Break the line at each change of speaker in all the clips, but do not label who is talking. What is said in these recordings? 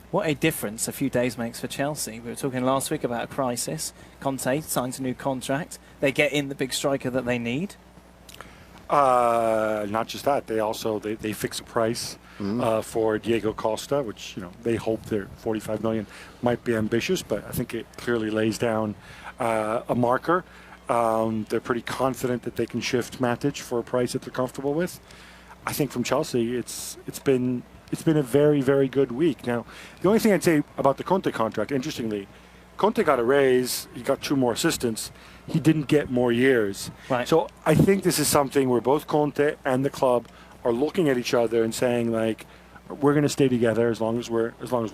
What a difference a few days makes for Chelsea. We were talking last week about a crisis. Conte signs a new contract. They get in the big striker that they need.
Not just that, they fix a price for Diego Costa, which they hope their 45 million might be ambitious, but I think it clearly lays down a marker. They're pretty confident that they can shift Matic for a price that they're comfortable with. I think from Chelsea, it's been a very, very good week. Now, the only thing I'd say about the Conte contract, interestingly, Conte got a raise, he got 2 more assistants, he didn't get more years.
Right.
So I think this is something where both Conte and the club are looking at each other and saying, like, we're going to stay together as long as we're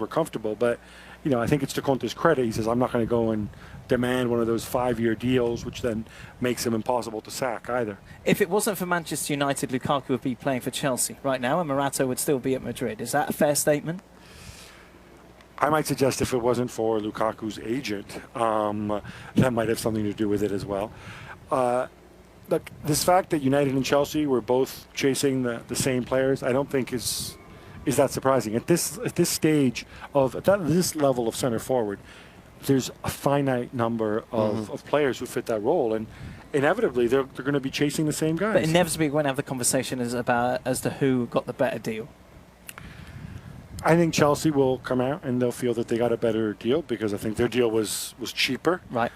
comfortable. But I think it's to Conte's credit. He says, I'm not going to go and demand one of those 5-year deals, which then makes him impossible to sack either.
If it wasn't for Manchester United, Lukaku would be playing for Chelsea right now, and Morata would still be at Madrid. Is that a fair statement?
I might suggest if it wasn't for Lukaku's agent, that might have something to do with it as well. Look, this fact that United and Chelsea were both chasing the same players, I don't think is that surprising. At this stage at this level of center forward, there's a finite number of players who fit that role, and inevitably they're going to be chasing the same guys.
But inevitably we're going to have the conversation as to who got the better deal.
I think Chelsea will come out and they'll feel that they got a better deal because I think their deal was cheaper.
Right.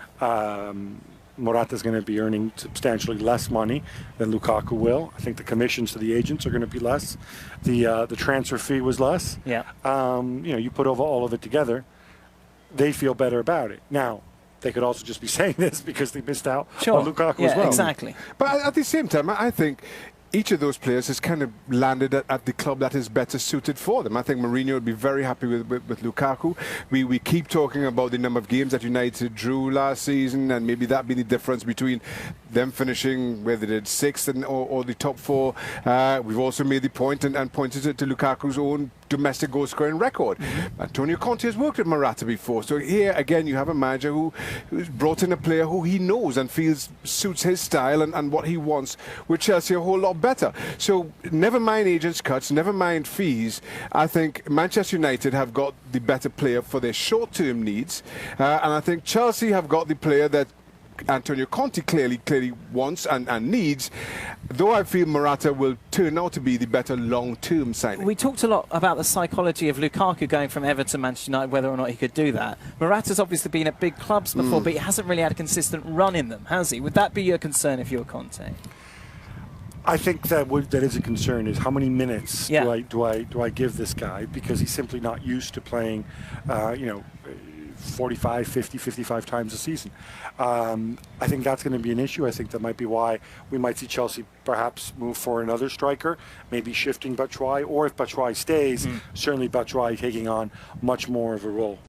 Morata's going to be earning substantially less money than Lukaku will. I think the commissions to the agents are going to be less. The transfer fee was less.
Yeah.
You put over all of it together, they feel better about it. Now, they could also just be saying this because they missed out on Lukaku as well.
Exactly.
But at the same time, I think each of those players has kind of landed at the club that is better suited for them. I think Mourinho would be very happy with Lukaku. We keep talking about the number of games that United drew last season, and maybe that be the difference between them finishing where they did 6th or the top 4. We've also made the point and pointed to Lukaku's own domestic goal scoring record. Antonio Conte has worked with Morata before, so here again you have a manager who's brought in a player who he knows and feels suits his style and what he wants with Chelsea a whole lot better. So never mind agents' cuts, never mind fees. I think Manchester United have got the better player for their short-term needs, and I think Chelsea have got the player that Antonio Conte clearly wants and needs, though I feel Morata will turn out to be the better long-term signing.
We talked a lot about the psychology of Lukaku going from Everton to Manchester United, whether or not he could do that. Morata's obviously been at big clubs before, but he hasn't really had a consistent run in them, has he? Would that be your concern if you're Conte?
I think that is a concern, is how many minutes do I give this guy, because he's simply not used to playing 45, 50, 55 times a season. I think that's going to be an issue. I think that might be why we might see Chelsea perhaps move for another striker, maybe shifting Batshuayi, or if Batshuayi stays, certainly Batshuayi taking on much more of a role.